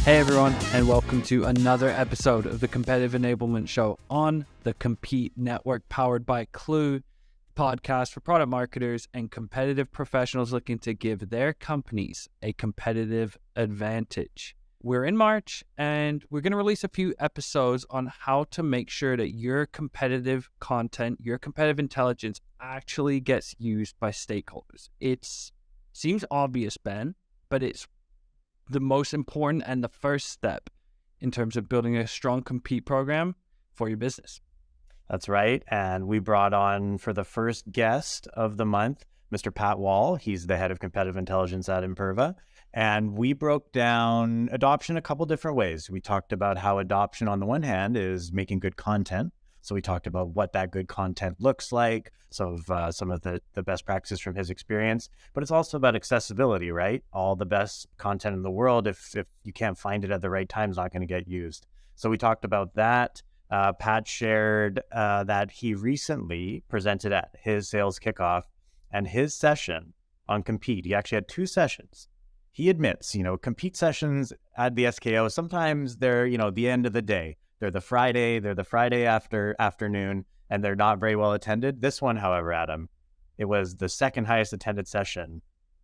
Hey everyone, and welcome to another episode of the Competitive Enablement Show on the Compete Network, powered by Clue, podcast for product marketers and competitive professionals looking to give their companies a competitive advantage. We're in March, and we're going to release a few episodes on how to make sure that your competitive content, your competitive intelligence actually gets used by stakeholders. It seems obvious, Ben, but it's the most important and the first step in terms of building a strong compete program for your business. That's right. And we brought on for the first guest of the month, Mr. Pat Wall. He's the head of competitive intelligence at Imperva. And we broke down adoption a couple different ways. We talked about how adoption on the one hand is making good content. So we talked about what that good content looks like, some of the best practices from his experience, but it's also about accessibility, right? All the best content in the world, if you can't find it at the right time, is not going to get used. So we talked about that. Pat shared that he recently presented at his sales kickoff, and his session on Compete, he actually had two sessions. He admits, Compete sessions at the SKO, sometimes they're, the end of the day. They're the Friday afternoon, and they're not very well attended. This one, however, Adam, it was the second highest attended session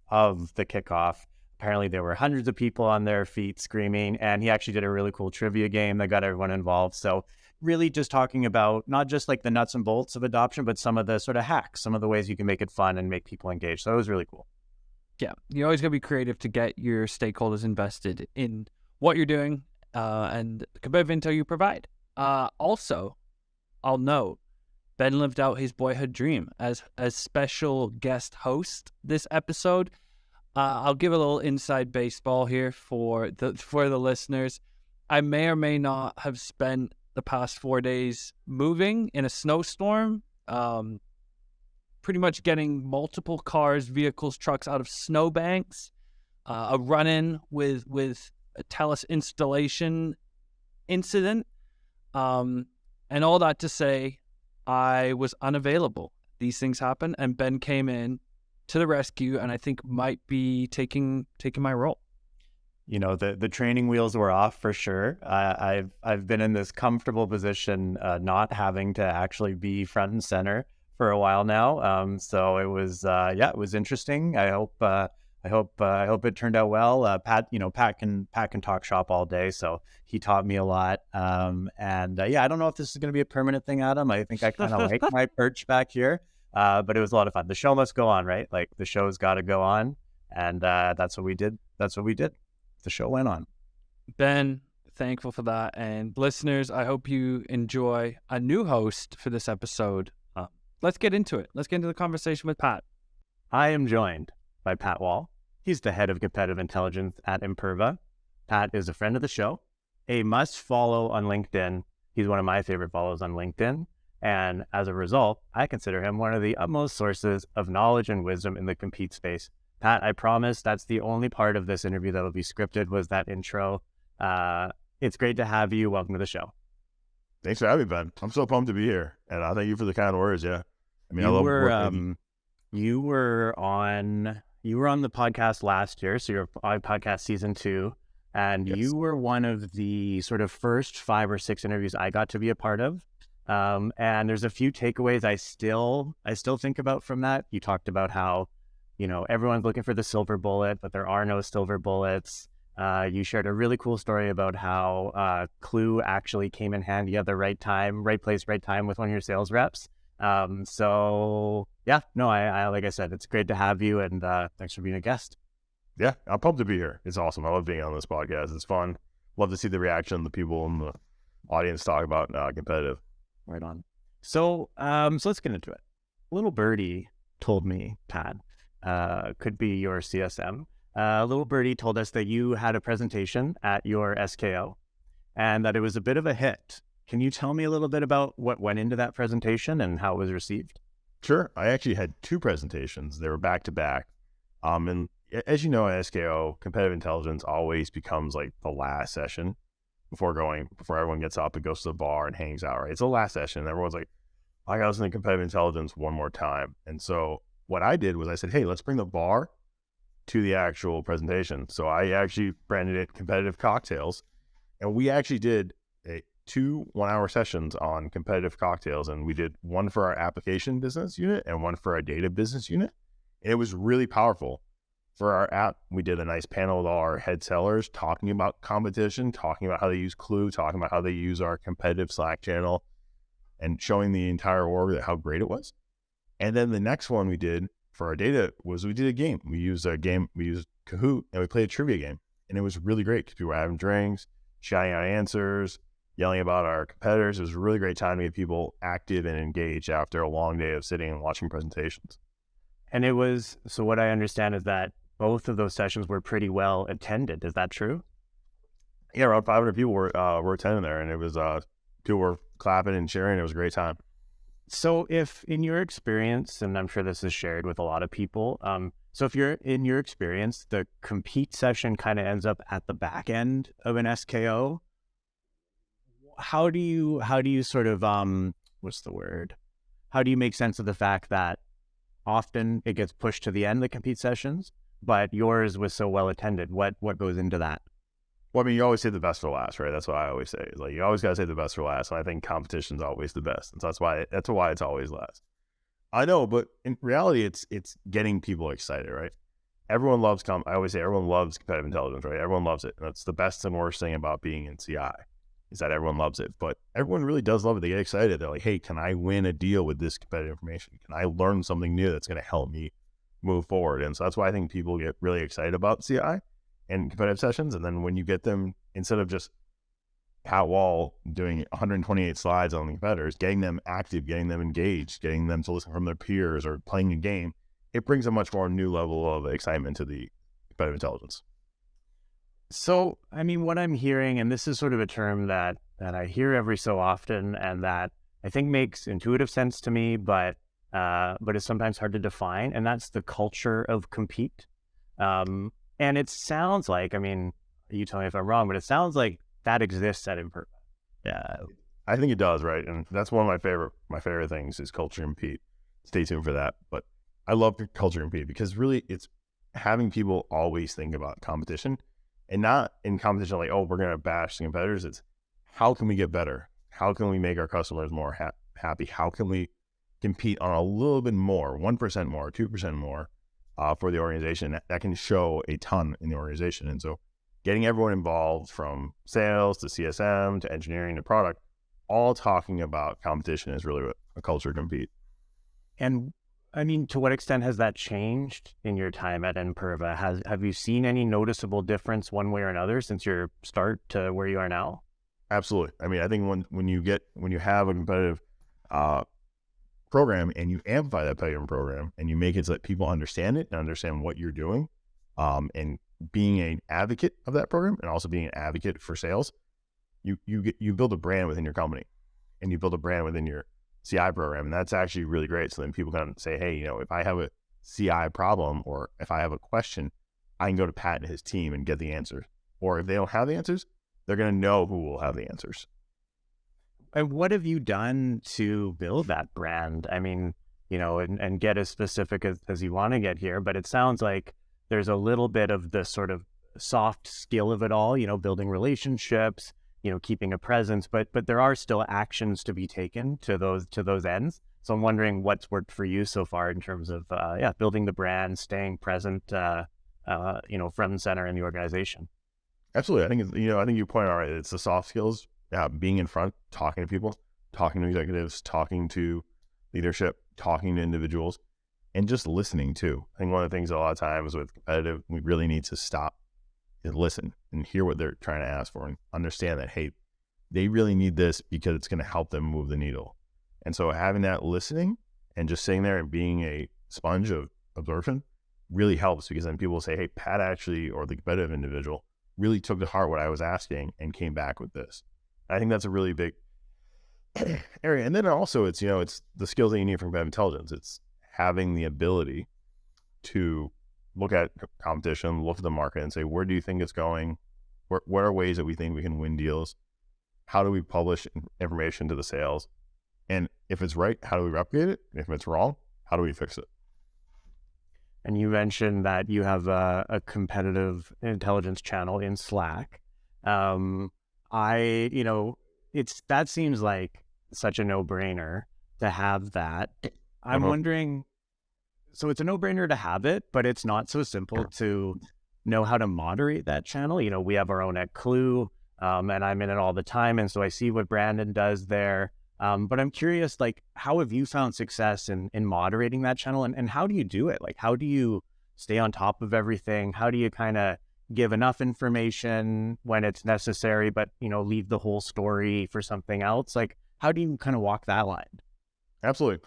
of the kickoff. Apparently there were hundreds of people on their feet screaming, and he actually did a really cool trivia game that got everyone involved. So really just talking about not just like the nuts and bolts of adoption, but some of the sort of hacks, some of the ways you can make it fun and make people engage. So it was really cool. Yeah, you always got to be creative to get your stakeholders invested in what you're doing and the competitive intel you provide. Also, I'll note, Ben lived out his boyhood dream as special guest host this episode. I'll give a little inside baseball here for the listeners. I may or may not have spent the past 4 days moving in a snowstorm, pretty much getting multiple cars, vehicles, trucks out of snowbanks, a run-in with a TELUS installation incident, and all that to say, I was unavailable. These things happen, and Ben came in to the rescue, and I think might be taking my role. The training wheels were off for sure. I've been in this comfortable position, not having to actually be front and center for a while now. So it was, it was interesting. I hope it turned out well. Pat can talk shop all day, so he taught me a lot. I don't know if this is going to be a permanent thing, Adam. I think I kind of like my perch back here, but it was a lot of fun. The show must go on, right? Like the show's got to go on, and that's what we did. The show went on. Ben, thankful for that, and listeners, I hope you enjoy a new host for this episode. Let's get into it. Let's get into the conversation with Pat. I am joined by Pat Wall. He's the head of competitive intelligence at Imperva. Pat is a friend of the show, a must follow on LinkedIn. He's one of my favorite follows on LinkedIn. And as a result, I consider him one of the utmost sources of knowledge and wisdom in the compete space. Pat, I promise that's the only part of this interview that will be scripted was that intro. It's great to have you. Welcome to the show. Thanks for having me, Ben. I'm so pumped to be here. And I thank you for the kind words. Yeah. I mean, you were on the podcast last year, so you're on podcast season 2, and yes. You were one of the sort of first 5 or 6 interviews I got to be a part of. And there's a few takeaways I still think about from that. You talked about how, everyone's looking for the silver bullet, but there are no silver bullets. You shared a really cool story about how Clue actually came in handy at the right time, right place, right time with one of your sales reps. I like I said, it's great to have you, and thanks for being a guest. Yeah, I'm pumped to be here. It's awesome. I love being on this podcast. It's fun. Love to see the reaction the people in the audience talk about competitive. Right on. So let's get into it. Little birdie told me, Pat, could be your CSM. Little birdie told us that you had a presentation at your SKO and that it was a bit of a hit. Can you tell me a little bit about what went into that presentation and how it was received? Sure. I actually had 2 presentations. They were back to back. And as you know, at SKO, competitive intelligence always becomes like the last session before everyone gets up and goes to the bar and hangs out, right? It's the last session. And everyone's like, I got to listen to competitive intelligence one more time. And so what I did was I said, hey, let's bring the bar to the actual presentation. So I actually branded it competitive cocktails, and we actually did two 1-hour sessions on competitive cocktails, and we did one for our application business unit and one for our data business unit. And it was really powerful. For our app, we did a nice panel with all our head sellers talking about competition, talking about how they use Clue, talking about how they use our competitive Slack channel, and showing the entire org how great it was. And then the next one we did for our data was we did a game. We used Kahoot, and we played a trivia game. And it was really great because people were having drinks, shouting out answers, yelling about our competitors. It was a really great time to get people active and engaged after a long day of sitting and watching presentations. And it was, so what I understand is that both of those sessions were pretty well attended. Is that true? Yeah, around 500 people were attending there, and it was people were clapping and cheering. It was a great time. So if in your experience, and I'm sure this is shared with a lot of people, so if you're in your experience, the compete session kind of ends up at the back end of an SKO, how do you sort of, what's the word? How do you make sense of the fact that often it gets pushed to the end of the compete sessions, but yours was so well attended? What goes into that? Well, I mean, you always say the best for last, right? That's what I always say. Like, you always got to say the best for last. And I think competition's always the best. And so that's why it's always last. I know, but in reality, it's getting people excited, right? Everyone loves, I always say everyone loves competitive intelligence, right? Everyone loves it. And that's the best and worst thing about being in CI is that everyone loves it. But everyone really does love it. They get excited. They're like, hey, can I win a deal with this competitive information? Can I learn something new that's going to help me move forward? And so that's why I think people get really excited about CI and competitive sessions. And then when you get them, instead of just Pat Wall doing 128 slides on the competitors, getting them active, getting them engaged, getting them to listen from their peers or playing a game, it brings a much more new level of excitement to the competitive intelligence. So, I mean, what I'm hearing, and this is sort of a term that I hear every so often and that I think makes intuitive sense to me, but it's sometimes hard to define, and that's the culture of compete. And it sounds like, I mean, you tell me if I'm wrong, but it sounds like that exists at Imperva. Yeah, I think it does, right? And that's one of my favorite things is culture and compete. Stay tuned for that. But I love culture and compete because really it's having people always think about competition, and not in competition like, oh, we're going to bash the competitors. It's how can we get better? How can we make our customers more happy? How can we compete on a little bit more, 1% more, 2% more for the organization? That can show a ton in the organization. And so getting everyone involved from sales to CSM to engineering to product, all talking about competition is really a culture compete. And I mean, to what extent has that changed in your time at Imperva? Have you seen any noticeable difference one way or another since your start to where you are now? Absolutely. I mean, I think when you have a competitive program and you amplify that competitive program and you make it so that people understand it and understand what you're doing, and being an advocate of that program and also being an advocate for sales, you build a brand within your company and you build a brand within your CI program. And that's actually really great. So then people can say, hey, if I have a CI problem or if I have a question, I can go to Pat and his team and get the answers. Or if they don't have the answers, they're going to know who will have the answers. And what have you done to build that brand? I mean, and get as specific as you want to get here, but it sounds like there's a little bit of the sort of soft skill of it all, building relationships, keeping a presence, but there are still actions to be taken to those ends. So I'm wondering what's worked for you so far in terms of, building the brand, staying present, front and center in the organization. Absolutely. I think you point out right. It's the soft skills, being in front, talking to people, talking to executives, talking to leadership, talking to individuals, and just listening too. I think one of the things a lot of times with competitive, we really need to stop and listen and hear what they're trying to ask for and understand that, hey, they really need this because it's going to help them move the needle. And so having that listening and just sitting there and being a sponge of absorption really helps, because then people will say, hey, Pat actually, or the competitive individual really took to heart what I was asking and came back with this. I think that's a really big area. And then also it's the skills that you need from competitive intelligence. It's having the ability to look at competition, look at the market and say, where do you think it's going? What are ways that we think we can win deals? How do we publish information to the sales? And if it's right, how do we replicate it? And if it's wrong, how do we fix it? and you mentioned that you have a competitive intelligence channel in Slack. That seems like such a no-brainer to have that. I'm wondering, so it's a no-brainer to have it, but it's not so simple to know how to moderate that channel. We have our own at Clue, and I'm in it all the time, and so I see what Brandon does there. But I'm curious, like, how have you found success in moderating that channel, and how do you do it? Like, how do you stay on top of everything? How do you kind of give enough information when it's necessary, but, leave the whole story for something else? Like, how do you kind of walk that line? Absolutely.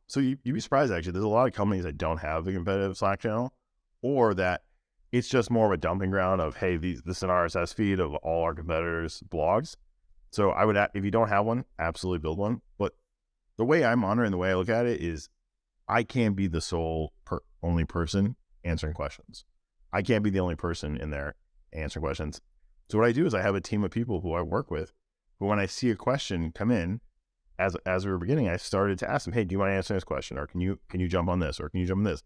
So you'd be surprised, actually. There's a lot of companies that don't have a competitive Slack channel, or that it's just more of a dumping ground of, hey, this is an RSS feed of all our competitors' blogs. So I would, if you don't have one, absolutely build one. But the way I monitor and the way I look at it is, I can't be the only person answering questions. I can't be the only person in there answering questions. So what I do is I have a team of people who I work with, who when I see a question come in, as we were beginning, I started to ask them, hey, do you want to answer this question? Or can you jump on this? Or can you jump on this?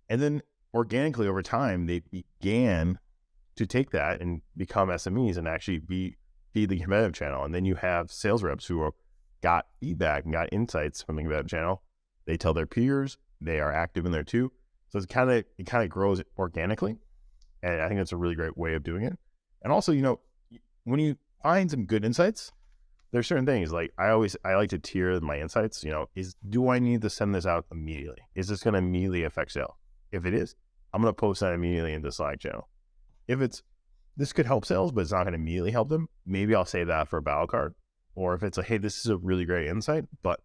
And then organically over time, they began to take that and become SMEs and actually feed the competitive channel. And then you have sales reps who got feedback and got insights from the competitive channel. They tell their peers, they are active in there too. So it kind of grows organically. And I think that's a really great way of doing it. And also, when you find some good insights, there's certain things, like I like to tier my insights. Do I need to send this out immediately? Is this going to immediately affect sales? If it is, I'm going to post that immediately in the Slack channel. If this could help sales, but it's not going to immediately help them, maybe I'll save that for a battle card. Or if it's like, hey, this is a really great insight, but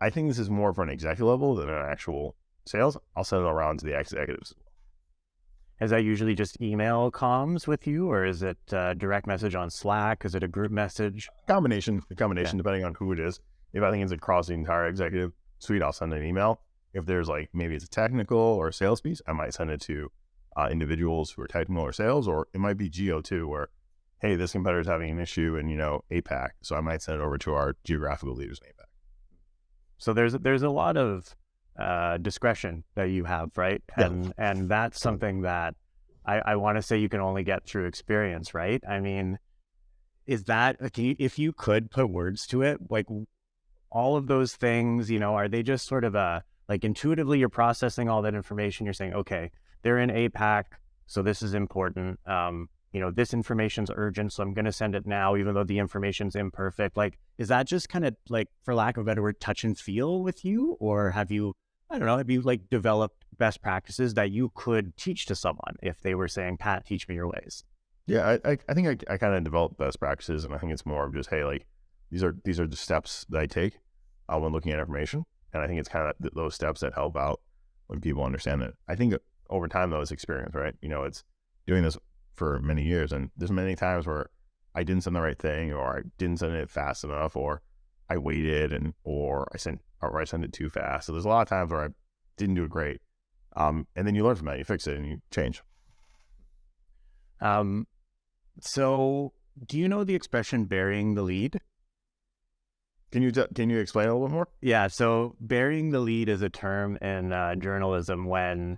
I think this is more for an executive level than an actual sales, I'll send it around to the executives as well. Is that usually just email comms with you, or is it direct message on Slack? Is it a group message? Combination, depending on who it is. If I think it's across the entire executive suite, I'll send an email. If there's maybe it's a technical or a sales piece, I might send it to individuals who are technical or sales, or it might be geo too, where, hey, this competitor is having an issue in, APAC. So I might send it over to our geographical leaders in APAC. So there's a lot of discretion that you have, right? And that's something that I want to say you can only get through experience, right? I mean, is that, if you could put words to it, like all of those things, are they just sort of intuitively you're processing all that information, you're saying, okay, they're in APAC, so this is important. This information's urgent, so I'm going to send it now, even though the information's imperfect. Is that just kind of for lack of a better word, touch and feel with you? Or have you developed best practices that you could teach to someone if they were saying, Pat, teach me your ways? Yeah, I think I kind of developed best practices, and I think it's more of just, hey, these are the steps that I take when looking at information. And I think it's kind of those steps that help out when people understand it. I think over time, though, it's experience, right? It's doing this for many years, and there's many times where I didn't send the right thing, or I didn't send it fast enough, or I waited or I sent it too fast. So there's a lot of times where I didn't do it great. And then you learn from that, you fix it, and you change. So do you know the expression burying the lead? Can you explain a little bit more? Yeah. So burying the lead is a term in journalism when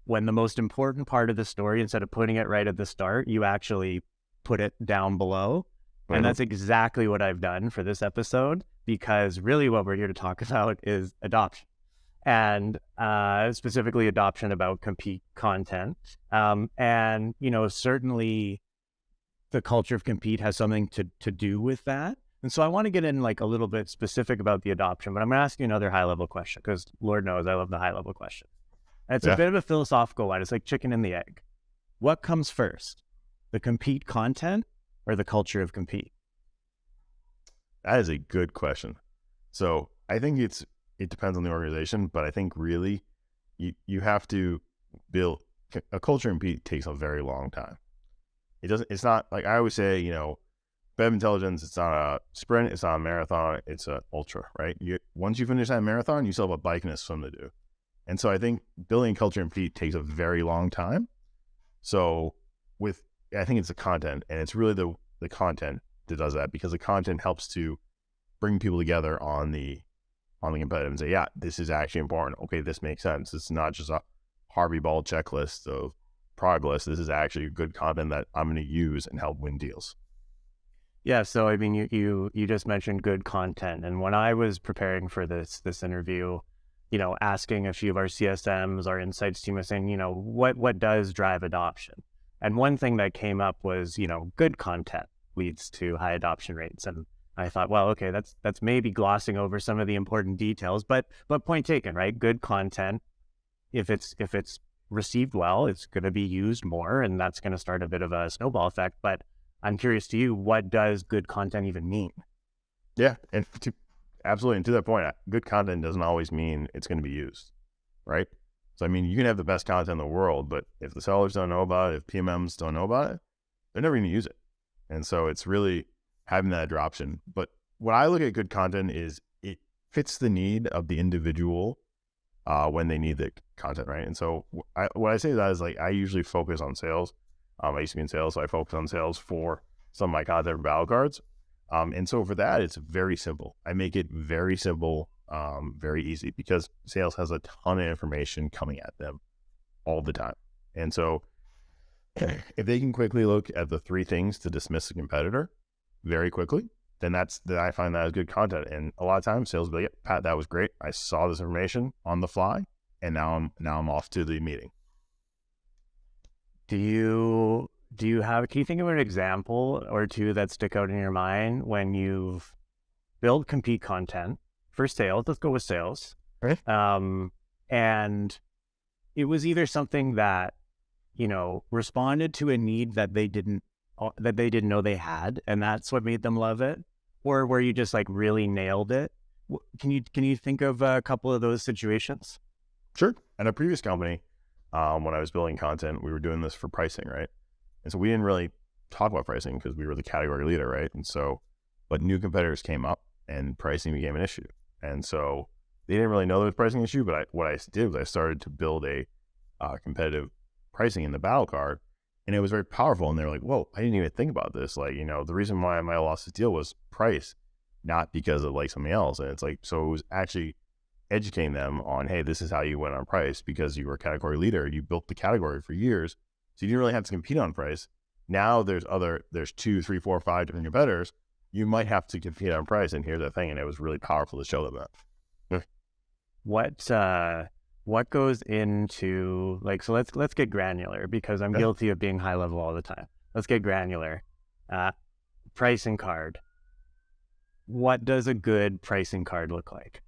the most important part of the story, instead of putting it right at the start, you actually put it down below. Mm-hmm. And that's exactly what I've done for this episode, because really what we're here to talk about is adoption, and specifically adoption about compete content. And, certainly the culture of compete has something to do with that. And so I want to get in a little bit specific about the adoption, but I'm going to ask you another high level question, because Lord knows I love the high level question. And it's a bit of a philosophical one. It's like chicken and the egg. What comes first, the compete content or the culture of compete? That is a good question. So I think it depends on the organization, but I think really you have to build a culture of compete. Takes a very long time. It's not like I always say, Bev Intelligence, it's not a sprint, it's not a marathon, it's an ultra, right? Once you finish that marathon, you still have a bike and a swim to do. And so I think building culture and compete takes a very long time. So I think it's the content, and it's really the content that does that, because the content helps to bring people together on the competitive and say, yeah, this is actually important. Okay, this makes sense. It's not just a Harvey Ball checklist of product list. This is actually good content that I'm going to use and help win deals. Yeah, so I mean, you just mentioned good content, and when I was preparing for this interview, asking a few of our CSMs, our insights team was saying, what does drive adoption? And one thing that came up was, good content leads to high adoption rates. And I thought, well, okay, that's maybe glossing over some of the important details, but point taken, right? Good content, if it's received well, it's going to be used more, and that's going to start a bit of a snowball effect. But I'm curious to you, what does good content even mean? Yeah, and absolutely. And to that point, good content doesn't always mean it's going to be used, right? So, I mean, you can have the best content in the world, but if the sellers don't know about it, if PMMs don't know about it, they're never going to use it. And so it's really having that adoption. But what I look at good content is it fits the need of the individual when they need the content, right? And so what I say to that is, like, I usually focus on sales. I used to be in sales, so I focus on sales for some of my content for battle cards. And so for that, it's very simple. I make it very simple, very easy, because sales has a ton of information coming at them all the time. And so if they can quickly look at the 3 things to dismiss a competitor very quickly, then I find that as good content. And a lot of times sales will be like, yeah, Pat, that was great. I saw this information on the fly, and now I'm off to the meeting. Can you think of an example or two that stick out in your mind when you've built compete content for sales? Let's go with sales. Right. And it was either something that, responded to a need that they didn't know they had, and that's what made them love it, or where you just like really nailed it. Can you think of a couple of those situations? Sure. At a previous company, when I was building content, we were doing this for pricing, right? And so we didn't really talk about pricing because we were the category leader, right? And so, but new competitors came up and pricing became an issue. And so they didn't really know there was a pricing issue, but what I did was I started to build a competitive pricing in the battle card, and it was very powerful. And they were like, whoa, I didn't even think about this. Like, the reason why I might have lost this deal was price, not because of like something else. And it's like, so it was actually educating them on, hey, this is how you went on price because you were a category leader. You built the category for years. So you didn't really have to compete on price. Now there's 2, 3, 4, 5 different competitors. You might have to compete on price, and here's the thing. And it was really powerful to show them that. What goes into, like, so let's get granular, because I'm guilty of being high level all the time. Let's get granular. Pricing card. What does a good pricing card look like?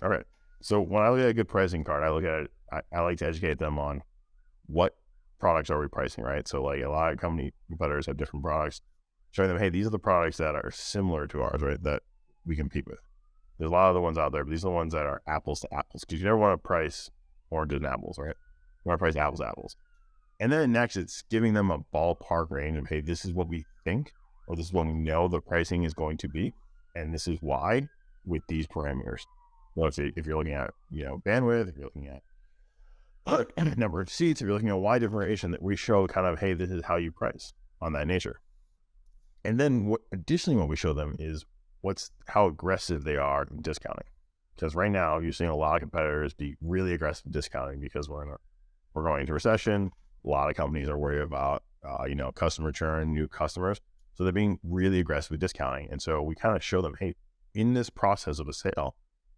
All right. So when I look at a good pricing card, I look at it, I like to educate them on what products are we pricing, right? So like a lot of competitors have different products, showing them, hey, these are the products that are similar to ours, right? That we compete with. There's a lot of the ones out there, but these are the ones that are apples to apples, because you never want to price oranges and apples, right? You want to price apples to apples. And then next, it's giving them a ballpark range of, hey, this is what we think, or this is what we know the pricing is going to be, and this is why with these parameters. So if you're looking at, bandwidth, if you're looking at number of seats, if you're looking at wide differentiation, that we show kind of, hey, this is how you price on that nature. And then additionally, what we show them is how aggressive they are in discounting. Because right now you're seeing a lot of competitors be really aggressive in discounting because we're going into recession. A lot of companies are worried about, customer churn, new customers. So they're being really aggressive with discounting. And so we kind of show them, hey, in this process of a sale,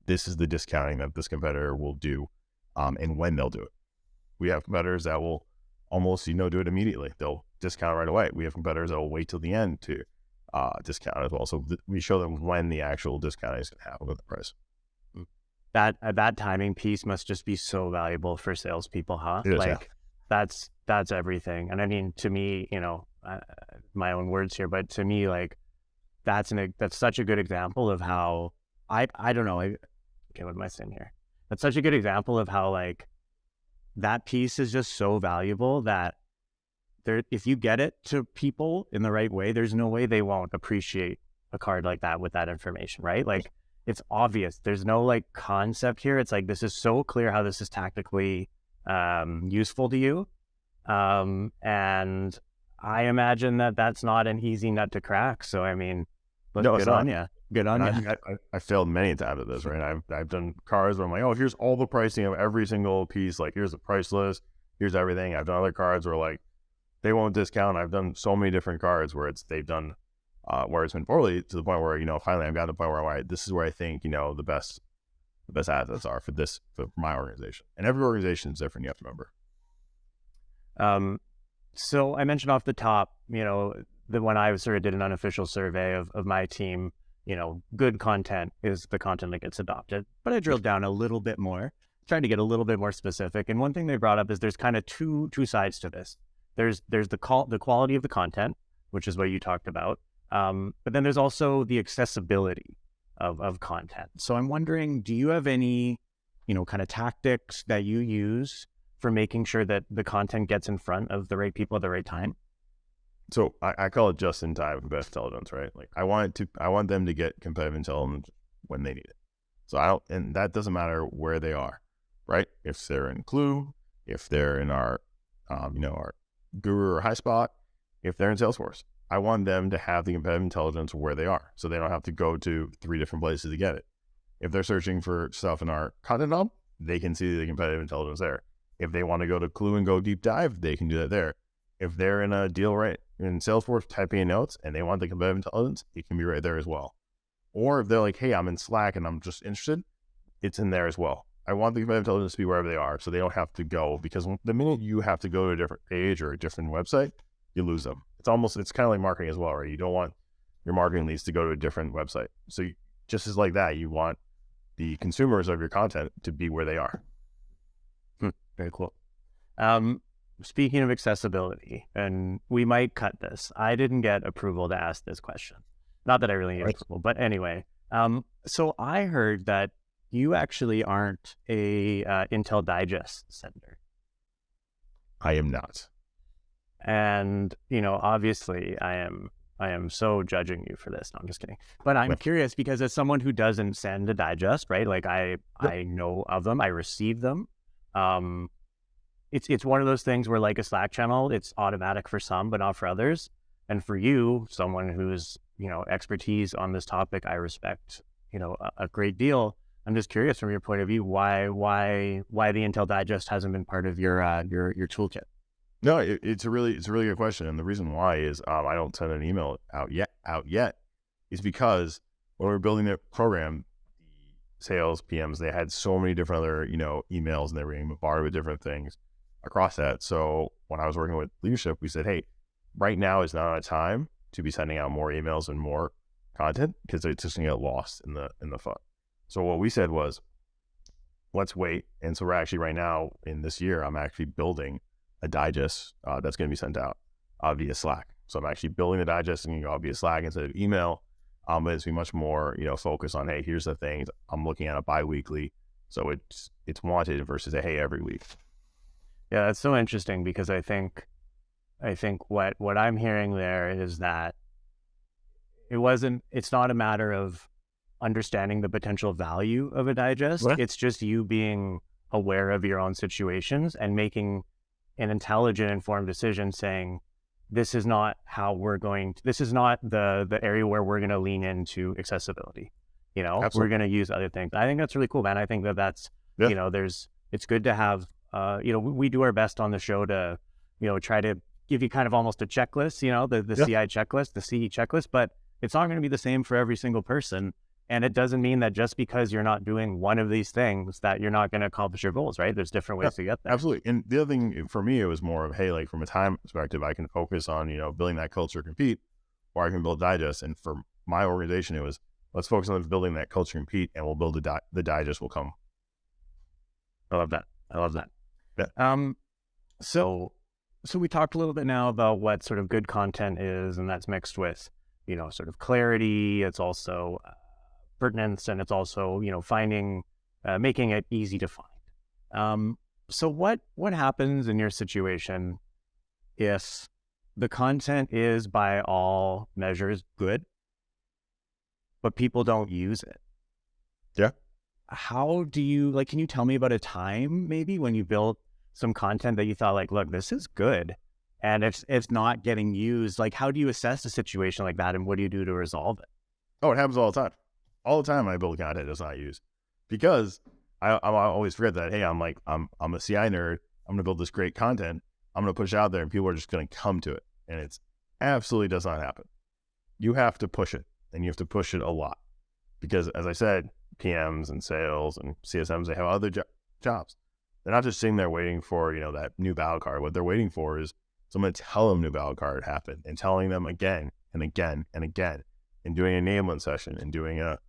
this is the discounting that this competitor will do, and when they'll do it. We have competitors that will almost, do it immediately. They'll discount right away. We have competitors that will wait till the end to discount as well. So we show them when the actual discounting is going to happen with the price. That timing piece must just be so valuable for salespeople, huh? It is, like that's everything. And I mean, to me, my own words here, but to me, like that's such a good example of how I don't know. Okay, what am I saying here? That's such a good example of how like that piece is just so valuable that if you get it to people in the right way, there's no way they won't appreciate a card like that with that information, right? Like it's obvious. There's no like concept here. It's like, this is so clear how this is tactically useful to you. And I imagine that's not an easy nut to crack. So, I mean, good on you. Good on you. I failed many times at this, right? I've done cards where I'm like, oh, here's all the pricing of every single piece. Like, here's the price list. here's everything. I've done other cards where like they won't discount. I've done so many different cards where they've done where it's been poorly to the point where, finally I've got to the point where this is where I think, the best assets are for my organization. And every organization is different, you have to remember. So I mentioned off the top, that when I sort of did an unofficial survey of my team, good content is the content that gets adopted. But I drilled down a little bit more, trying to get a little bit more specific. And one thing they brought up is there's kind of two sides to this. There's the quality of the content, which is what you talked about. But then there's also the accessibility of content. So I'm wondering, do you have any, kind of tactics that you use for making sure that the content gets in front of the right people at the right time? So I call it just-in-time competitive intelligence, right? Like I want them to get competitive intelligence when they need it. So and that doesn't matter where they are, right? If they're in Clue, if they're in our Guru or HighSpot, if they're in Salesforce, I want them to have the competitive intelligence where they are, so they don't have to go to 3 different places to get it. If they're searching for stuff in our content hub, they can see the competitive intelligence there. If they want to go to Clue and go deep dive, they can do that there. If they're in a deal right in Salesforce typing in notes and they want the competitive intelligence, it can be right there as well. Or if they're like, hey, I'm in Slack and I'm just interested, it's in there as well. I want the competitive intelligence to be wherever they are, so they don't have to go, because the minute you have to go to a different page or a different website, you lose them. It's kind of like marketing as well, right? You don't want your marketing leads to go to a different website. So just as like that, you want the consumers of your content to be where they are. Very cool. Speaking of accessibility, and we might cut this, I didn't get approval to ask this question. Not that I really need approval, but anyway. So I heard that you actually aren't a Intel Digest sender. I am not. And, obviously I am so judging you for this. No, I'm just kidding. But I'm curious because as someone who doesn't send a digest, right? Like I know of them, I receive them. It's one of those things where, like a Slack channel, it's automatic for some, but not for others. And for you, someone who's, expertise on this topic, I respect, a great deal. I'm just curious from your point of view, why the Intel Digest hasn't been part of your toolkit. No, it's a really good question. And the reason why is I don't send an email out yet is because when we were building the program, the sales PMs, they had so many different other, emails, and they were being bombarded with different things across that. So when I was working with leadership, we said, hey, right now is not a time to be sending out more emails and more content, because it's just going to get lost in the fun. So what we said was, let's wait. And so we're actually right now in this year, I'm actually building a digest that's going to be sent out via Slack. So I'm actually building the digest and go via Slack instead of email. But it's be much more, focused on, hey, here's the things I'm looking at bi-weekly. So it's wanted versus a hey every week. Yeah, that's so interesting, because I think what I'm hearing there is that it's not a matter of understanding the potential value of a digest. What? It's just you being aware of your own situations and making an intelligent, informed decision, saying, this is not this is not the area where we're going to lean into accessibility. Absolutely. We're going to use other things. I think that's really cool, man. I think that's, it's good to have, we do our best on the show to, try to give you kind of almost a checklist, the CI checklist, the CE checklist, but it's not going to be the same for every single person. And it doesn't mean that just because you're not doing one of these things that you're not going to accomplish your goals, right? There's different ways to get there. Absolutely. And the other thing for me, it was more of, hey, like from a time perspective, I can focus on, building that culture compete, or I can build digest. And for my organization, it was, let's focus on building that culture compete, and we'll build the digest will come. I love that. Yeah. So we talked a little bit now about what sort of good content is, and that's mixed with, sort of clarity. It's also pertinence, and it's also, finding, making it easy to find. So what happens in your situation if the content is by all measures good, but people don't use it? Yeah. How do you, can you tell me about a time maybe when you built some content that you thought, like, look, this is good, and it's not getting used? Like, how do you assess a situation like that, and what do you do to resolve it? Oh, it happens all the time. All the time I build content that's not used, because I always forget that, hey, I'm a CI nerd, I'm going to build this great content. I'm going to push it out there and people are just going to come to it. And it's absolutely does not happen. You have to push it, and you have to push it a lot because, as I said, PMs and sales and CSMs, they have other jobs. They're not just sitting there waiting for, that new battle card. What they're waiting for is someone to tell them new battle card happened and telling them again and again and again, and doing an enablement session and doing a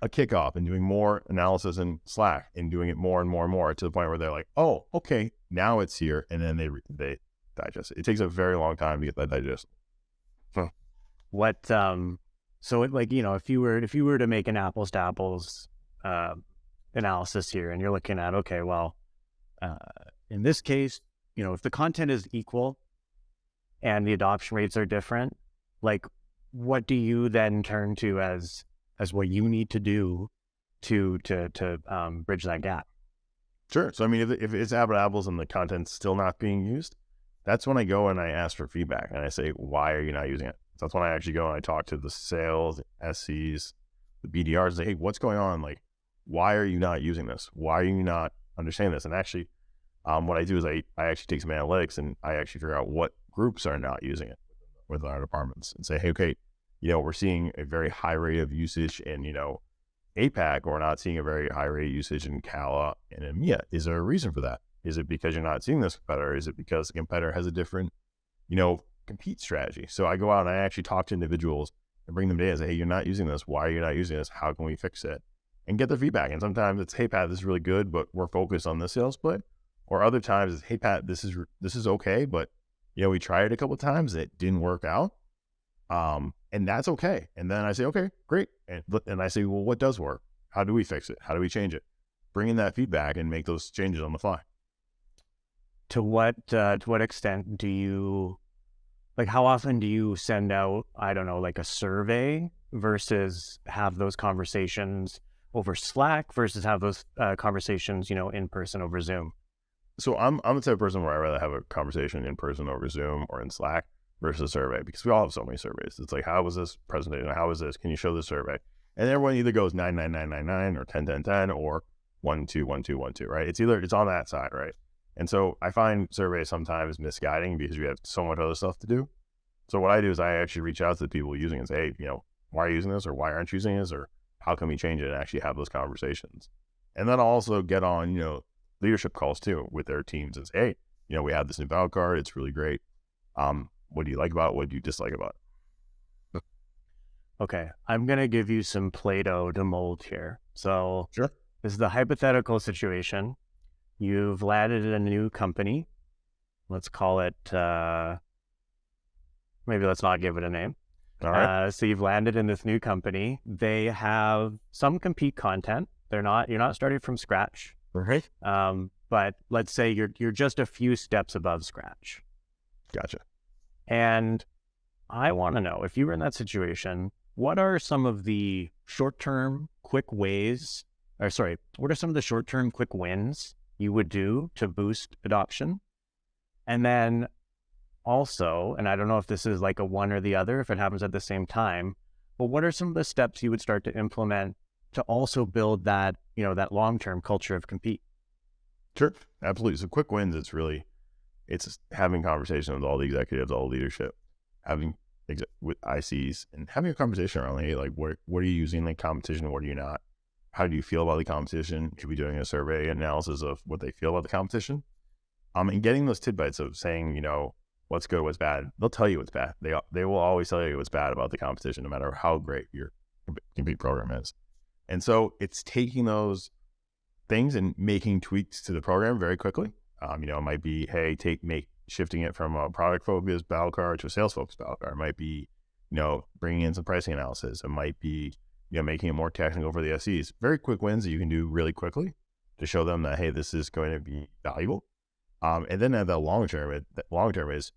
kickoff and doing more analysis in Slack and doing it more and more and more to the point where they're like, oh, okay, now it's here. And then they digest it. It takes a very long time to get that digested. What, so it, like, if you were to make an apples to apples, analysis here, and you're looking at, okay, well, in this case, if the content is equal and the adoption rates are different, like, what do you then turn to as what you need to do to bridge that gap? Sure. So, I mean, if it's apples to apples and the content's still not being used, that's when I go and I ask for feedback and I say, why are you not using it? So that's when I actually go and I talk to the sales, SCs, the BDRs, and say, hey, what's going on? Like, why are you not using this? Why are you not understanding this? And actually, what I do is I actually take some analytics and I actually figure out what groups are not using it within our departments and say, hey, okay, we're seeing a very high rate of usage in, APAC, or we're not seeing a very high rate of usage in CALA and EMEA. Is there a reason for that? Is it because you're not seeing this competitor? Is it because the competitor has a different, compete strategy? So I go out and I actually talk to individuals and bring them data and say, hey, you're not using this. Why are you not using this? How can we fix it? And get their feedback. And sometimes it's, hey, Pat, this is really good, but we're focused on this sales split. Or other times it's, hey, Pat, this is okay, but we tried it a couple of times. It didn't work out. And that's okay. And then I say, okay, great. And I say, well, what does work? How do we fix it? How do we change it? Bring in that feedback and make those changes on the fly. To what extent do you, like, how often do you send out, I don't know, like a survey versus have those conversations over Slack versus have those conversations, in person over Zoom? So I'm the type of person where I'd rather have a conversation in person over Zoom or in Slack versus a survey, because we all have so many surveys. It's like, how was this presentation? How was this? Can you show the survey? And everyone either goes 99999 or 101010 or 121212, right? It's on that side, right? And so I find surveys sometimes misguiding because we have so much other stuff to do. So what I do is I actually reach out to the people using it and say, hey, why are you using this, or why aren't you using this, or how can we change it, and actually have those conversations. And then I'll also get on, leadership calls too with their teams and say, hey, we have this new battle card. It's really great. What do you like about it? What do you dislike about it? Okay. I'm going to give you some Play-Doh to mold here. So sure. This is the hypothetical situation. You've landed in a new company. Let's call it, maybe let's not give it a name. All right. So you've landed in this new company. They have some compete content. You're not starting from scratch. Right. But let's say you're just a few steps above scratch. Gotcha. And I want to know, if you were in that situation, what are some of the short-term quick wins you would do to boost adoption? And then also, and I don't know if this is like a one or the other, if it happens at the same time, but what are some of the steps you would start to implement to also build that, that long-term culture of compete? Sure. Absolutely. So quick wins, it's having conversations with all the executives, all the leadership, having with ICs, and having a conversation around, hey, like, what are you using in the competition? What are you not? How do you feel about the competition? Should be doing a survey analysis of what they feel about the competition. And getting those tidbits of saying, what's good, what's bad. They'll tell you what's bad. They will always tell you what's bad about the competition, no matter how great your compete program is. And so it's taking those things and making tweaks to the program very quickly. It might be, hey, shifting it from a product focused battle card to a sales focused battle card. It might be, bringing in some pricing analysis. It might be, making it more technical for the SEs. Very quick wins that you can do really quickly to show them that, hey, this is going to be valuable. And then at the long term is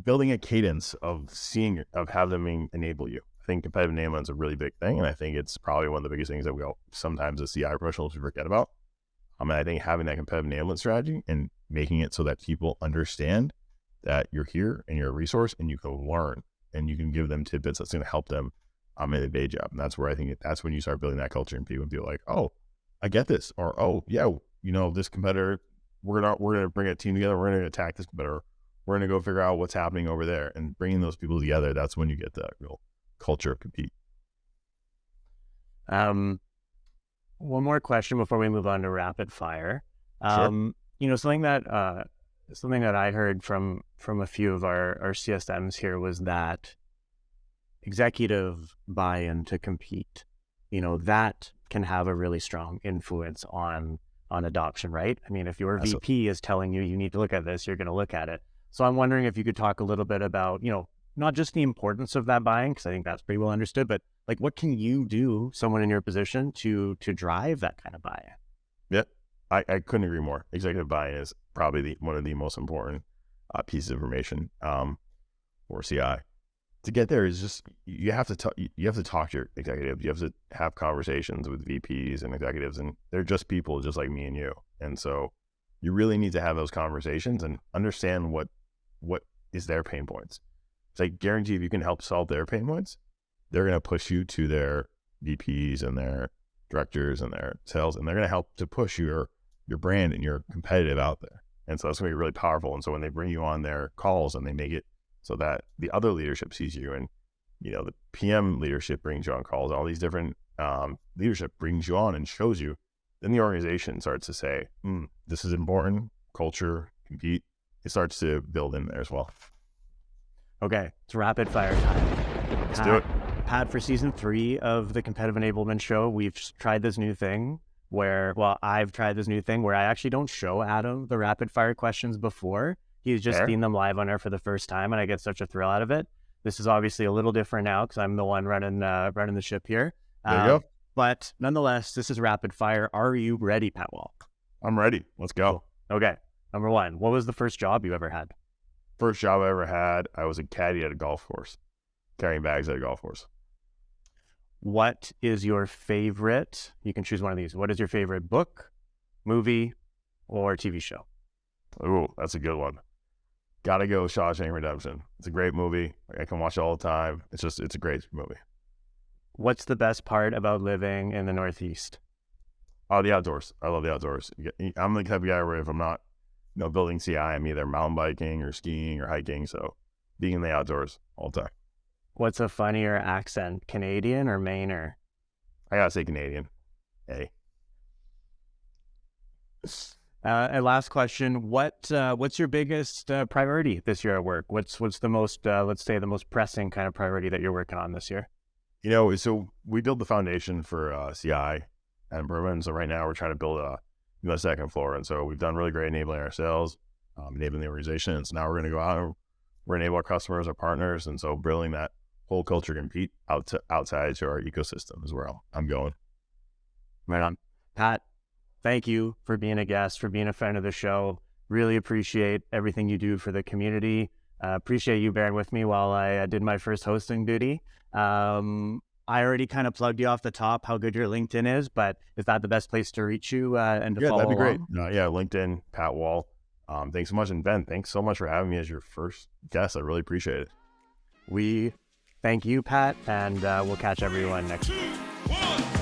building a cadence of have them enable you. I think competitive enablement is a really big thing, and I think it's probably one of the biggest things that we all sometimes as CI professionals we forget about. And I think having that competitive enablement strategy and making it so that people understand that you're here and you're a resource and you can learn and you can give them tidbits that's going to help them in a day job. And that's where I think that's when you start building that culture and people feel like, oh, I get this, or oh yeah, this competitor, we're gonna bring a team together. We're gonna attack this competitor. We're gonna go figure out what's happening over there, and bringing those people together. That's when you get that real culture of compete. One more question before we move on to rapid fire. Sure. Something that I heard from a few of our CSMs here was that executive buy-in to compete, that can have a really strong influence on adoption, right? I mean, if your VP is telling you need to look at this, you're going to look at it. So I'm wondering if you could talk a little bit about, not just the importance of that buy-in, because I think that's pretty well understood, but like, what can you do, someone in your position, to drive that kind of buy-in? Yep. I couldn't agree more. Executive buy-in is probably one of the most important pieces of information for CI. To get there is just you have to talk to your executives. You have to have conversations with VPs and executives, and they're just people, just like me and you. And so you really need to have those conversations and understand what is their pain points. It's like, guarantee if you can help solve their pain points, they're going to push you to their VPs and their directors and their sales, and they're going to help to push your brand and your competitive out there. And so that's going to be really powerful. And so when they bring you on their calls and they make it so that the other leadership sees you, and the PM leadership brings you on calls, all these different leadership brings you on and shows you, then the organization starts to say, this is important, culture, compete. It starts to build in there as well. Okay, it's rapid fire time. Let's do it. Pat, for season 3 of the Competitive Enablement Show, we've tried this new thing I've tried this new thing where I actually don't show Adam the rapid fire questions before. He's just seen them live on air for the first time, and I get such a thrill out of it. This is obviously a little different now because I'm the one running the ship here. There you go. But nonetheless, this is rapid fire. Are you ready, Pat Wall? I'm ready. Let's go. Okay. Number 1, what was the first job you ever had? First job I ever had, I was a caddy at a golf course, carrying bags at a golf course. What is your favorite? You can choose one of these. What is your favorite book, movie, or TV show? Ooh, that's a good one. Gotta go Shawshank Redemption. It's a great movie. I can watch it all the time. It's a great movie. What's the best part about living in the Northeast? Oh, the outdoors. I love the outdoors. I'm the type of guy where if I'm not, building CI, I'm either mountain biking or skiing or hiking. So being in the outdoors all the time. What's a funnier accent, Canadian or Mainer? I gotta say Canadian. Hey. And last question: what's your biggest priority this year at work? What's the most let's say the most pressing kind of priority that you're working on this year? So we built the foundation for CI at Imperva, and so right now we're trying to build a second floor, and so we've done really great enabling our sales, enabling the organization, and so now we're going to go out and we're enable our customers, our partners, and so building that whole culture compete outside to our ecosystem is where I'm going. Right on. Pat, thank you for being a guest, for being a friend of the show. Really appreciate everything you do for the community. Appreciate you bearing with me while I did my first hosting duty. I already kind of plugged you off the top how good your LinkedIn is, but is that the best place to reach you and to follow that'd be along? great. LinkedIn, Pat Wall. Thanks so much. And Ben, thanks so much for having me as your first guest. I really appreciate it. We thank you, Pat, and we'll catch everyone next week. 2, 1.